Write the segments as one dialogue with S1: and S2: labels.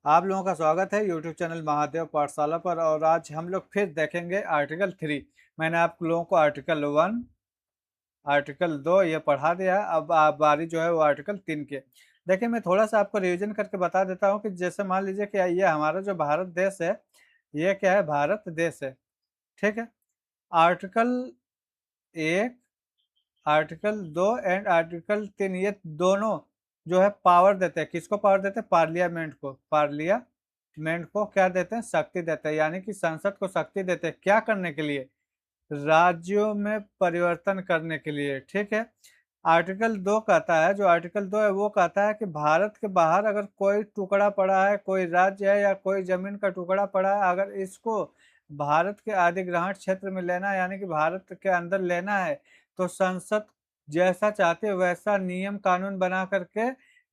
S1: आप लोगों का स्वागत है यूट्यूब चैनल महादेव पाठशाला पर। और आज हम लोग फिर देखेंगे आर्टिकल 3। मैंने आप लोगों को आर्टिकल 1, आर्टिकल 2 ये पढ़ा दिया है। अब आप बारी जो है वो आर्टिकल 3 के। देखिए, मैं थोड़ा सा आपको रिवीजन करके बता देता हूँ कि जैसे मान लीजिए कि ये हमारा जो भारत देश है, ये क्या है, भारत देश है। ठीक है। आर्टिकल 1, आर्टिकल 2 एंड आर्टिकल 3 ये दोनों जो है पावर देते हैं। किसको पावर देते हैं? पार्लियामेंट को। पार्लियामेंट को क्या देते हैं? शक्ति देते हैं, यानी कि संसद को शक्ति देते हैं। क्या करने के लिए? राज्यों में परिवर्तन करने के लिए। ठीक है। आर्टिकल 2 कहता है, जो आर्टिकल 2 है वो कहता है कि भारत के बाहर अगर कोई टुकड़ा पड़ा है, कोई राज्य है या कोई जमीन का टुकड़ा पड़ा है, अगर इसको भारत के अधिग्रहण क्षेत्र में लेना है, यानी कि भारत के अंदर लेना है, तो संसद जैसा चाहते वैसा नियम कानून बना करके,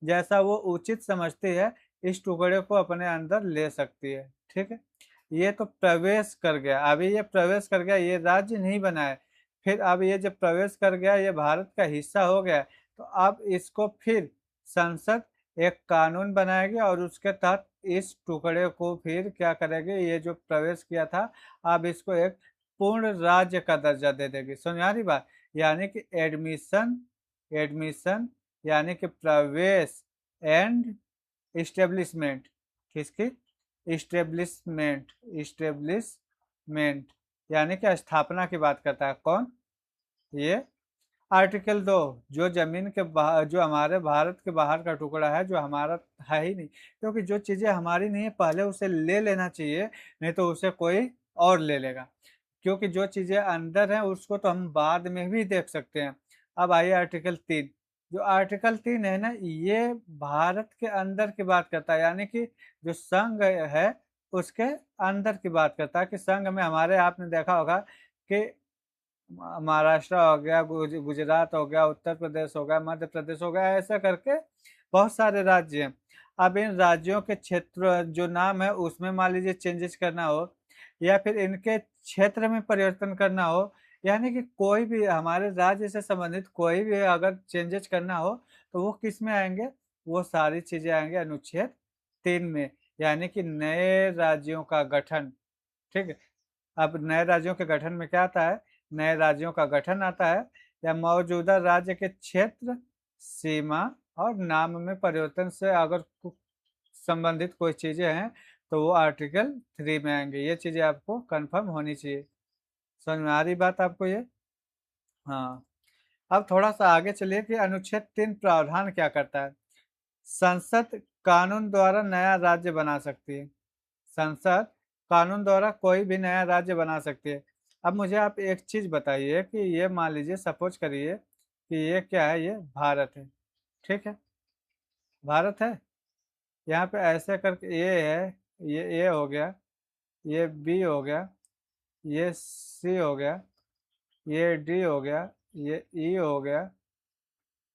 S1: जैसा वो उचित समझती है, इस टुकड़े को अपने अंदर ले सकती है। ठीक है। ये तो प्रवेश कर गया। अभी ये प्रवेश कर गया, ये राज्य नहीं बना है। फिर अब ये जब प्रवेश कर गया, ये भारत का हिस्सा हो गया, तो अब इसको फिर संसद एक कानून बनाएगी और उसके तहत इस टुकड़े को फिर क्या करेगी, ये जो प्रवेश किया था, अब इसको एक पूर्ण राज्य का दर्जा दे देगी। समझ आ रही बात? यानी कि एडमिशन, एडमिशन यानी कि प्रवेश, एंड इस्टेब्लिशमेंट। किसकी? इस्टेब्लिशमेंट, इस्टेब्लिशमेंट यानी कि स्थापना की बात करता है। कौन? ये आर्टिकल 2। जो जमीन के बाहर, जो हमारे भारत के बाहर का टुकड़ा है, जो हमारा है ही नहीं, क्योंकि जो चीजें हमारी नहीं है पहले उसे ले लेना चाहिए, नहीं तो उसे कोई और ले लेगा। क्योंकि जो चीजें अंदर हैं उसको तो हम बाद में भी देख सकते हैं। अब आइए आर्टिकल 3। जो आर्टिकल 3 है ना, ये भारत के अंदर की बात करता है, यानी कि जो संघ है उसके अंदर की बात करता है। कि संघ में हमारे, आपने देखा होगा कि महाराष्ट्र हो गया, गुजरात हो गया, उत्तर प्रदेश हो गया, मध्य प्रदेश हो गया, ऐसा करके बहुत सारे राज्य हैं। अब इन राज्यों के क्षेत्र जो नाम है उसमें मान लीजिए चेंजेस करना हो, या फिर इनके क्षेत्र में परिवर्तन करना हो, यानी कि कोई भी हमारे राज्य से संबंधित कोई भी अगर चेंजेस करना हो, तो वो किस में आएंगे? वो सारी चीजें आएंगे अनुच्छेद 3 में, यानी कि नए राज्यों का गठन। ठीक है। अब नए राज्यों के गठन में क्या आता है? नए राज्यों का गठन आता है, या मौजूदा राज्य के क्षेत्र, सीमा और नाम में परिवर्तन से अगर संबंधित कोई चीजें हैं, तो वो आर्टिकल 3 में आएंगे। ये चीजें आपको कंफर्म होनी चाहिए। समझ में आ रही बात आपको ये? हाँ। अब थोड़ा सा आगे चलिए कि अनुच्छेद 3 प्रावधान क्या करता है। संसद कानून द्वारा नया राज्य बना सकती है। संसद कानून द्वारा कोई भी नया राज्य बना सकती है। अब मुझे आप एक चीज बताइए कि ये मान लीजिए, सपोज करिए कि ये क्या है, ये भारत है। ठीक है। भारत है। यहाँ पे ऐसे करके ये है, ये ए हो गया, ये बी हो गया, ये सी हो गया, ये डी हो गया, ये ई हो गया,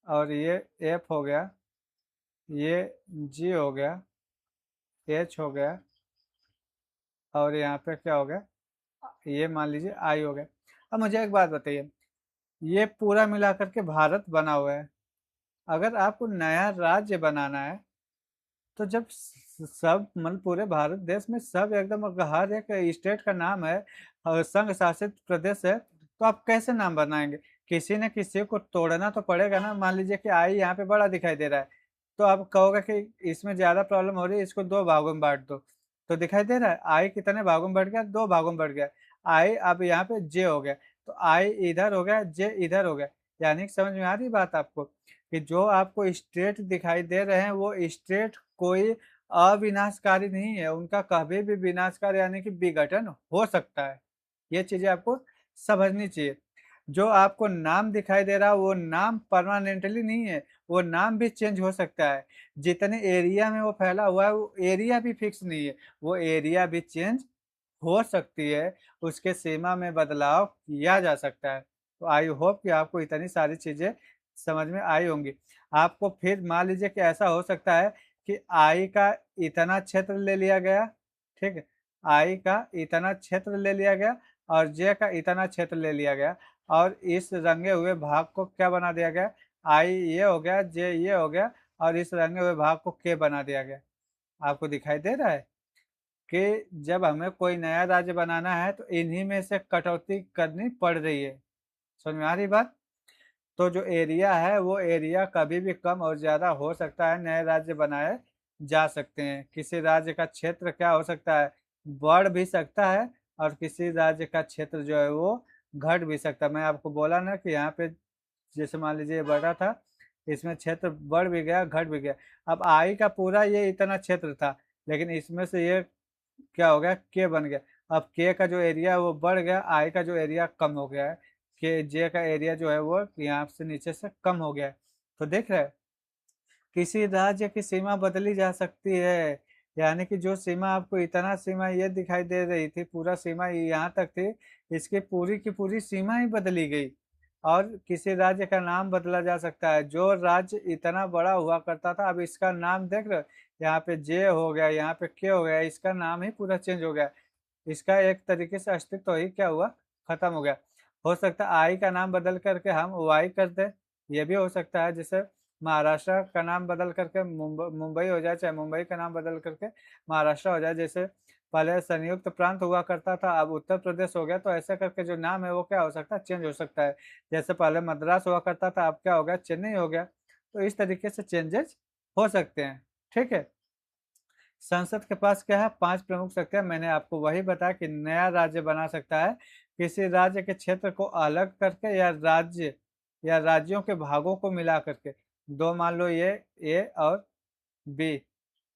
S1: और ये एफ हो गया, ये जी हो गया, एच हो गया, और यहाँ पे क्या हो गया, ये मान लीजिए आई हो गया। अब मुझे एक बात बताइए, ये पूरा मिला करके भारत बना हुआ है। अगर आपको नया राज्य बनाना है, तो जब सब मतलब पूरे भारत देश में सब एकदम, हर एक स्टेट का नाम है और संघ शासित प्रदेश है, तो आप कैसे नाम बनाएंगे? किसी न किसी को तोड़ना तो पड़ेगा ना। मान लीजिए कि आई यहाँ पे बड़ा दिखाई दे रहा है, तो आप कहोगे कि इसमें ज्यादा प्रॉब्लम हो रही है, इसको दो भागों में बांट दो। तो दिखाई दे रहा है आई कितने भागों में बढ़ गया? दो भागों में बढ़ गया। आई अब यहाँ पे जे हो गया, तो आई इधर हो गया, जे इधर हो गया। यानी कि समझ में आ रही बात आपको कि जो आपको स्टेट दिखाई दे रहे हैं, वो स्टेट कोई अविनाशकारी नहीं है। उनका कभी भी विनाशकारी यानी कि विघटन हो सकता है। ये चीजें आपको समझनी चाहिए। जो आपको नाम दिखाई दे रहा है, वो नाम परमानेंटली नहीं है, वो नाम भी चेंज हो सकता है। जितने एरिया में वो फैला हुआ है, वो एरिया भी फिक्स नहीं है, वो एरिया भी चेंज हो सकती है। उसके सीमा में बदलाव किया जा सकता है। तो आई होप कि आपको इतनी सारी चीजें समझ में आई होंगी। आपको फिर मान लीजिए कि ऐसा हो सकता है कि आई का इतना क्षेत्र ले लिया गया। ठीक है। आई का इतना क्षेत्र ले लिया गया और जे का इतना क्षेत्र ले लिया गया, और इस रंगे हुए भाग को क्या बना दिया गया? आई ये हो गया, जे ये हो गया, और इस रंगे हुए भाग को के बना दिया गया। आपको दिखाई दे रहा है कि जब हमें कोई नया राज्य बनाना है तो इन्हीं में से कटौती करनी पड़ रही है। समझ में आ रही बात? तो जो एरिया है वो एरिया कभी भी कम और ज़्यादा हो सकता है, नए राज्य बनाए जा सकते हैं। किसी राज्य का क्षेत्र क्या हो सकता है, बढ़ भी सकता है, और किसी राज्य का क्षेत्र जो है वो घट भी सकता है। मैं आपको बोला ना कि यहाँ पे जैसे मान लीजिए बढ़ा था, इसमें क्षेत्र बढ़ भी गया घट भी गया। अब आई का पूरा ये इतना क्षेत्र था, लेकिन इसमें से ये क्या हो गया, के बन गया। अब के का जो एरिया है वो बढ़ गया, आई का जो एरिया कम हो गया है, के जे का एरिया जो है वो यहाँ से नीचे से कम हो गया है। तो देख रहे हैं, किसी राज्य की सीमा बदली जा सकती है। यानी कि जो सीमा आपको इतना सीमा ये दिखाई दे रही थी, पूरा सीमा यहाँ तक थी, इसकी पूरी की पूरी सीमा ही बदली गई। और किसी राज्य का नाम बदला जा सकता है। जो राज्य इतना बड़ा हुआ करता था, अब इसका नाम देख रहे हो, यहाँ पे जे हो गया, यहाँ पे के हो गया, इसका नाम ही पूरा चेंज हो गया। इसका एक तरीके से अस्तित्व ही क्या हुआ, खत्म हो गया। हो सकता है आई का नाम बदल करके हम वाई कर दे, ये भी हो सकता है। जैसे महाराष्ट्र का नाम बदल करके मुंबई हो जाए, चाहे मुंबई का नाम बदल करके महाराष्ट्र हो जाए। जैसे पहले संयुक्त प्रांत हुआ करता था, अब उत्तर प्रदेश हो गया, तो ऐसे करके जो नाम है वो क्या हो सकता है, चेंज हो सकता है। जैसे पहले मद्रास हुआ करता था, अब क्या हो गया, चेन्नई हो गया। तो इस तरीके से चेंजेस हो सकते हैं। ठीक है। संसद के पास क्या है, 5 प्रमुख शक्तियां। मैंने आपको वही बताया कि नया राज्य बना सकता है किसी राज्य के क्षेत्र को अलग करके, या राज्य या राज्यों के भागों को मिला करके। दो मान लो ये ए और बी,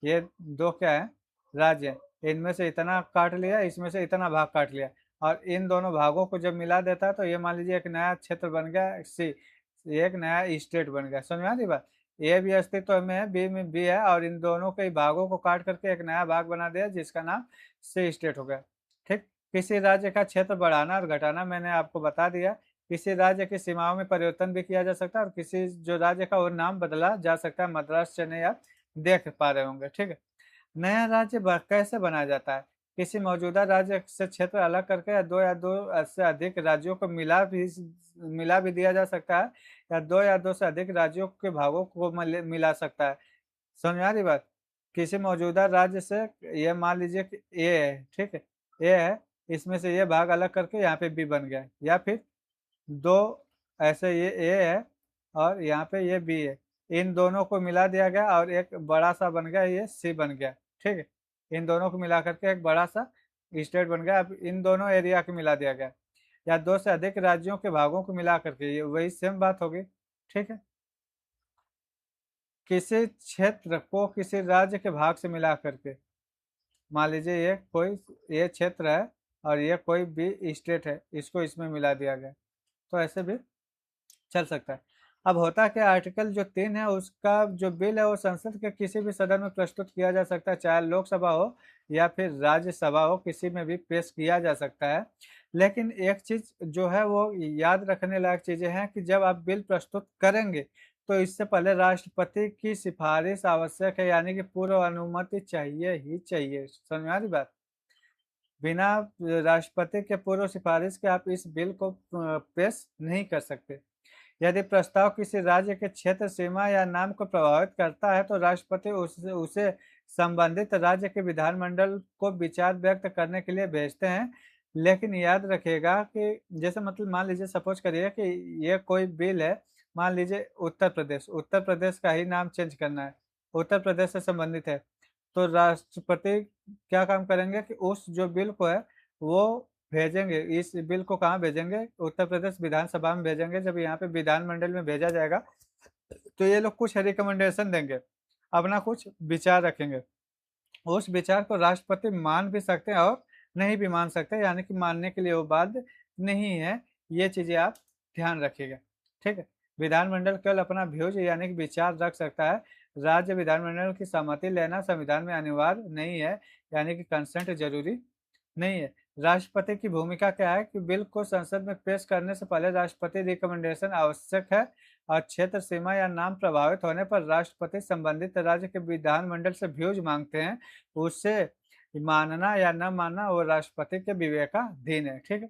S1: ये दो क्या है, राज्य है। इनमें से इतना काट लिया, इसमें से इतना भाग काट लिया, और इन दोनों भागों को जब मिला देता है तो ये मान लीजिए एक नया क्षेत्र बन गया सी, एक नया स्टेट बन गया। समझ में आ रही बात? ए भी अस्तित्व में है, बी में बी है, और इन दोनों के भागों को काट करके एक नया भाग बना दिया जिसका नाम सी स्टेट हो गया। ठीक। किसी राज्य का क्षेत्र बढ़ाना और घटाना मैंने आपको बता दिया। किसी राज्य की सीमाओं में परिवर्तन भी किया जा सकता है, और किसी जो राज्य का वो नाम बदला जा सकता है। मद्रास, चेन्नई आप देख पा रहे होंगे। ठीक है। नया राज्य कैसे बनाया जाता है, किसी मौजूदा राज्य से क्षेत्र अलग करके, या दो से अधिक राज्यों को मिला भी दिया जा सकता है, या दो से अधिक राज्यों के भागों को मिला सकता है। समझ में आ रही बात? किसी मौजूदा राज्य से, ये मान लीजिए कि ए है, ठीक है, ए है, इसमें से ये भाग अलग करके यहाँ पे बी बन गया, या फिर दो ऐसे, ये ए है और यहाँ पे ये बी है, इन दोनों को मिला दिया गया और एक बड़ा सा बन गया, ये सी बन गया। ठीक है। इन दोनों को मिला करके एक बड़ा सा स्टेट बन गया। अब इन दोनों एरिया को मिला दिया गया, या दो से अधिक राज्यों के भागों को मिला करके, ये वही सेम बात होगी। ठीक है। किसी क्षेत्र को किसी राज्य के भाग से मिला करके, मान लीजिए ये कोई, ये क्षेत्र है और ये कोई भी स्टेट है, इसको इसमें मिला दिया गया, तो ऐसे भी चल सकता है। अब होता क्या, आर्टिकल जो 3 है उसका जो बिल है वो संसद के किसी भी सदन में प्रस्तुत किया जा सकता है, चाहे लोकसभा हो या फिर राज्यसभा हो, किसी में भी पेश किया जा सकता है। लेकिन एक चीज जो है वो याद रखने लायक चीजें हैं कि जब आप बिल प्रस्तुत करेंगे तो इससे पहले राष्ट्रपति की सिफारिश आवश्यक है, यानी कि पूर्व अनुमति चाहिए ही चाहिए। समझ में आ रही बात? बिना राष्ट्रपति के पूर्व सिफारिश के आप इस बिल को पेश नहीं कर सकते। यदि प्रस्ताव किसी राज्य के क्षेत्र, सीमा या नाम को प्रभावित करता है तो राष्ट्रपति उसे संबंधित राज्य के विधानमंडल को विचार व्यक्त करने के लिए भेजते हैं। लेकिन याद रखिएगा कि जैसे मतलब मान लीजिए, सपोज करिए कि ये कोई बिल है, मान लीजिए उत्तर प्रदेश का ही नाम चेंज करना है, उत्तर प्रदेश से संबंधित है, तो राष्ट्रपति क्या काम करेंगे कि उस जो बिल को है वो भेजेंगे। इस बिल को कहाँ भेजेंगे, उत्तर प्रदेश विधानसभा में भेजेंगे। जब यहाँ पे विधानमंडल में भेजा जाएगा तो ये लोग कुछ रिकमेंडेशन देंगे, अपना कुछ विचार रखेंगे। उस विचार को राष्ट्रपति मान भी सकते हैं और नहीं भी मान सकते, यानी कि मानने के लिए वो बाध्य नहीं है। ये चीजें आप ध्यान रखिएगा। ठीक है। विधानमंडल केवल अपना व्यूज यानी कि विचार रख सकता है, राज्य विधानमंडल की सहमति लेना संविधान में अनिवार्य नहीं है, यानी कि कंसेंट जरूरी नहीं है। राष्ट्रपति की भूमिका क्या है कि बिल को संसद में पेश करने से पहले राष्ट्रपति रिकमेंडेशन आवश्यक है, और क्षेत्र, सीमा या नाम प्रभावित होने पर राष्ट्रपति संबंधित राज्य के विधानमंडल से व्यूज मांगते हैं। उससे मानना या न मानना वो राष्ट्रपति के विवेकाधीन है। ठीक है।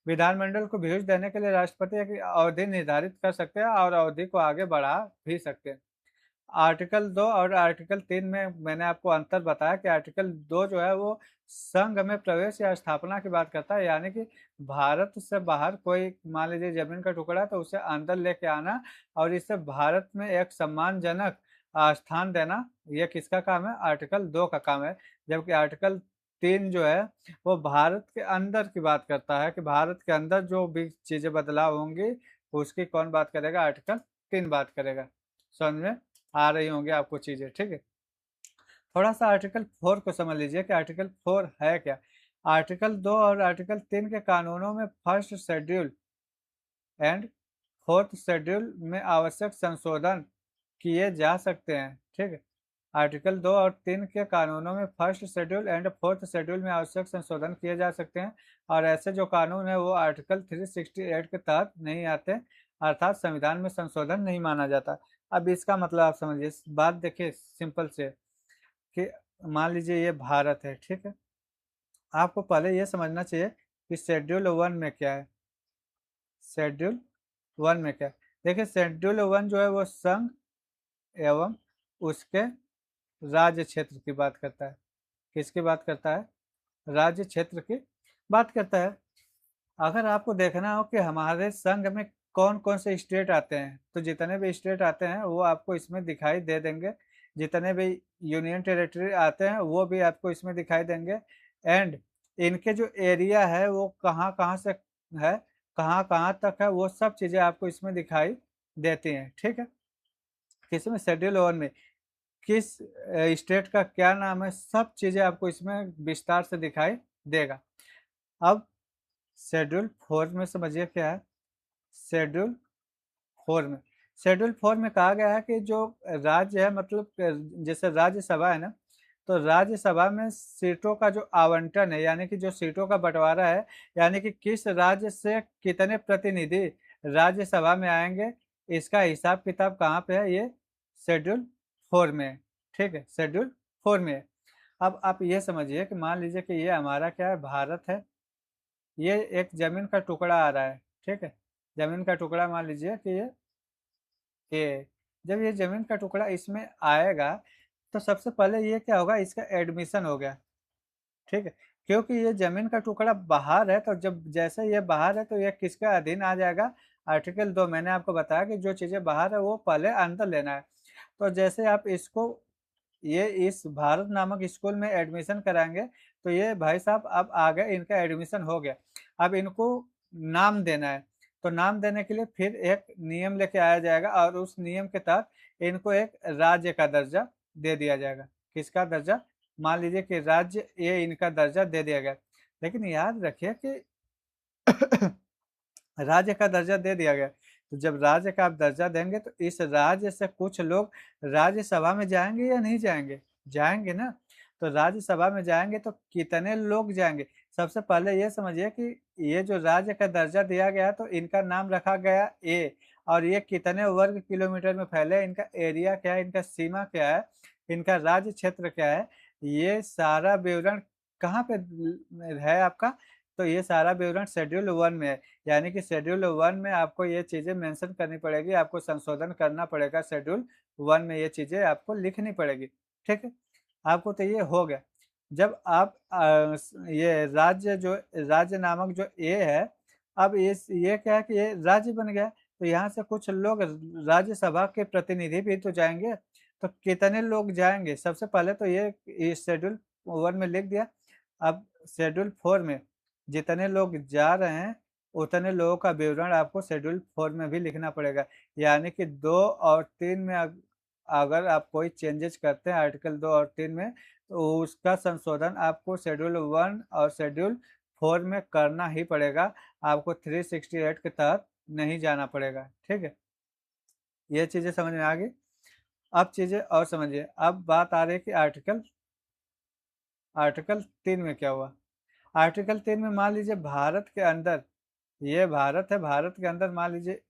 S1: विधानमंडल को व्यूज देने के लिए राष्ट्रपति एक अवधि निर्धारित कर सकते हैं और अवधि को आगे बढ़ा भी सकते हैं। आर्टिकल 2 और आर्टिकल 3 में मैंने आपको अंतर बताया कि आर्टिकल 2 जो है वो संघ में प्रवेश या स्थापना की बात करता है, यानी कि भारत से बाहर कोई मान लीजिए जमीन का टुकड़ा है तो उसे अंदर लेके आना और इसे भारत में एक सम्मानजनक स्थान देना, ये किसका काम है? आर्टिकल 2 का काम है। जबकि आर्टिकल 3 जो है वो भारत के अंदर की बात करता है कि भारत के अंदर जो भी चीजें बदलाव होंगी उसकी कौन बात करेगा? आर्टिकल 3 बात करेगा। समझ में आ रही होंगी आपको चीजें, ठीक है। थोड़ा सा आर्टिकल 4 को समझ लीजिए कि आर्टिकल 4 है क्या। आर्टिकल 2 और आर्टिकल 3 के कानूनों में first schedule and fourth schedule में आवश्यक संशोधन किए जा सकते हैं, ठीक है। आर्टिकल 2 और 3 के कानूनों में first schedule and fourth schedule में आवश्यक संशोधन किए जा सकते हैं और ऐसे जो कानून है वो आर्टिकल 368 के तहत नहीं आते, अर्थात संविधान में संशोधन नहीं माना जाता। अब इसका मतलब आप समझिए, बात देखिए सिंपल से कि मान लीजिए ये भारत है, ठीक है। आपको पहले ये समझना चाहिए कि शेड्यूल 1 में क्या है। शेड्यूल 1 में क्या है? देखिए शेड्यूल 1 जो है वो संघ एवं उसके राज्य क्षेत्र की बात करता है। किसकी बात करता है? राज्य क्षेत्र की बात करता है। अगर आपको देखना हो कि हमारे संघ में कौन कौन से स्टेट आते हैं तो जितने भी स्टेट आते हैं वो आपको इसमें दिखाई दे देंगे। जितने भी यूनियन टेरिटरी आते हैं वो भी आपको इसमें दिखाई देंगे। एंड इनके जो एरिया है वो कहाँ कहाँ से है, कहाँ कहाँ तक है, वो सब चीज़ें आपको इसमें दिखाई देती हैं, ठीक है। किसमें? शेड्यूल 1 में किस स्टेट का क्या नाम है, सब चीज़ें आपको इसमें विस्तार से दिखाई देगा। अब शेड्यूल 4 में समझिए क्या है। शेड्यूल 4 में शेड्यूल 4 में कहा गया है कि जो राज्य है, मतलब जैसे राज्यसभा है ना, तो राज्यसभा में सीटों का जो आवंटन है, यानी कि जो सीटों का बंटवारा है, यानी कि किस राज्य से कितने प्रतिनिधि राज्यसभा में आएंगे, इसका हिसाब किताब कहाँ पे है? ये शेड्यूल 4 में है, ठीक है। शेड्यूल 4 में है। अब आप ये समझिए कि मान लीजिए कि ये हमारा क्या है? भारत है। ये एक जमीन का टुकड़ा आ रहा है, ठीक है। जमीन का टुकड़ा मान लीजिए कि ये जब ये जमीन का टुकड़ा इसमें आएगा तो सबसे पहले ये क्या होगा? इसका एडमिशन हो गया, ठीक है। क्योंकि ये जमीन का टुकड़ा बाहर है तो जब जैसे ये बाहर है तो ये किसके अधीन आ जाएगा? आर्टिकल 2। मैंने आपको बताया कि जो चीजें बाहर है वो पहले अंदर लेना है। तो जैसे आप इसको ये इस भारत नामक स्कूल में एडमिशन कराएंगे तो ये भाई साहब अब आगे इनका एडमिशन हो गया। अब इनको नाम देना है, तो नाम देने के लिए फिर एक नियम लेके आया जाएगा और उस नियम के तहत इनको एक राज्य का दर्जा दे दिया जाएगा। किसका दर्जा? मान लीजिए कि राज्य ये इनका दर्जा दे दिया गया। लेकिन याद रखिए कि राज्य का दर्जा दे दिया गया, तो जब राज्य का आप दर्जा देंगे तो इस राज्य से कुछ लोग राज्यसभा में जाएंगे या नहीं जाएंगे? जाएंगे ना। तो राज्यसभा में जाएंगे तो कितने लोग जाएंगे? सबसे पहले ये समझिए कि ये जो राज्य का दर्जा दिया गया तो इनका नाम रखा गया ए, और ये कितने वर्ग किलोमीटर में फैले, इनका एरिया क्या है, इनका सीमा क्या है, इनका राज्य क्षेत्र क्या है, ये सारा विवरण कहाँ पे है आपका? तो ये सारा विवरण शेड्यूल 1 में है। यानी कि शेड्यूल 1 में आपको ये चीज़ें मेंशन करनी पड़ेगी, आपको संशोधन करना पड़ेगा। शेड्यूल 1 में ये चीज़ें आपको लिखनी पड़ेगी, ठीक है। आपको तो ये हो गया। जब आप ये राज्य नामक जो ए है, अब ये क्या है कि ये राज्य बन गया तो यहाँ से कुछ लोग राज्यसभा के प्रतिनिधि भी तो जाएंगे। तो कितने लोग जाएंगे? सबसे पहले तो ये शेड्यूल 1 में लिख दिया। अब शेड्यूल 4 में जितने लोग जा रहे हैं उतने लोगों का विवरण आपको शेड्यूल 4 में भी लिखना पड़ेगा। यानी कि 2 और 3 में अगर आप कोई चेंजेस करते हैं आर्टिकल 2 और 3 में तो उसका संशोधन आपको शेड्यूल 1 और शेड्यूल 4 में करना ही पड़ेगा। आपको 368 के तहत नहीं जाना पड़ेगा, ठीक है। ये चीज़ें समझ में आ गई। अब चीज़ें और समझिए। अब बात आ रही है कि आर्टिकल 3 में क्या हुआ। आर्टिकल 3 में मान लीजिए भारत के अंदर, ये भारत है, भारत के अंदर मान लीजिए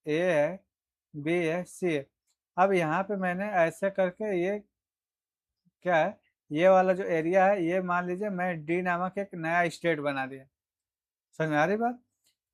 S1: ए है, बी है, सी है। अब यहाँ पे मैंने ऐसे करके ये क्या है, ये वाला जो एरिया है ये मान लीजिए मैं डी नामक एक नया स्टेट बना दिया। समझ में आ रही बात?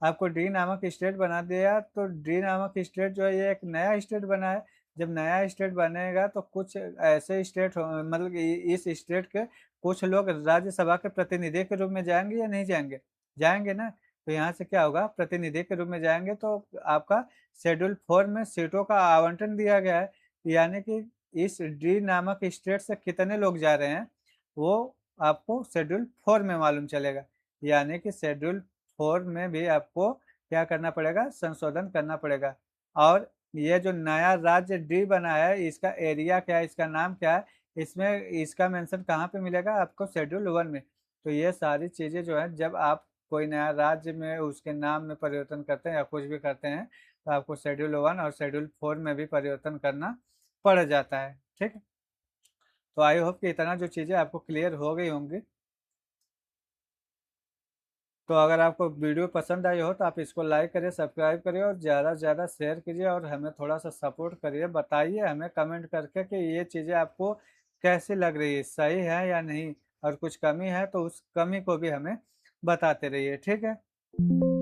S1: आपको डी नामक स्टेट बना दिया तो डी नामक स्टेट जो है ये एक नया स्टेट बना है। जब नया स्टेट बनेगा तो कुछ ऐसे स्टेट मतलब कि इस स्टेट के कुछ लोग राज्यसभा के प्रतिनिधि के रूप में जाएंगे या नहीं जाएंगे? जाएंगे ना। तो यहाँ से क्या होगा, प्रतिनिधि के रूप में जाएंगे तो आपका शेड्यूल 4 में सीटों का आवंटन दिया गया है, यानी कि इस डी नामक स्टेट से कितने लोग जा रहे हैं वो आपको शेड्यूल 4 में मालूम चलेगा। यानी कि शेड्यूल 4 में भी आपको क्या करना पड़ेगा, संशोधन करना पड़ेगा। और ये जो नया राज्य डी बना है, इसका एरिया क्या है, इसका नाम क्या है, इसमें इसका मेंशन कहाँ पे मिलेगा आपको, शेड्यूल 1 में। तो ये सारी चीज़ें जो है, जब आप कोई नया राज्य में उसके नाम में परिवर्तन करते हैं या कुछ भी करते हैं तो आपको शेड्यूल 1 और शेड्यूल 4 में भी परिवर्तन करना पड़ जाता है। ठीक है, तो आई होप कि इतना जो चीज़ें आपको क्लियर हो गई होंगी। तो अगर आपको वीडियो पसंद आई हो तो आप इसको लाइक करिए, सब्सक्राइब करिए और ज़्यादा से ज़्यादा शेयर कीजिए और हमें थोड़ा सा सपोर्ट करिए। बताइए हमें कमेंट करके कि ये चीज़ें आपको कैसी लग रही है, सही है या नहीं, और कुछ कमी है तो उस कमी को भी हमें बताते रहिए। ठीक है।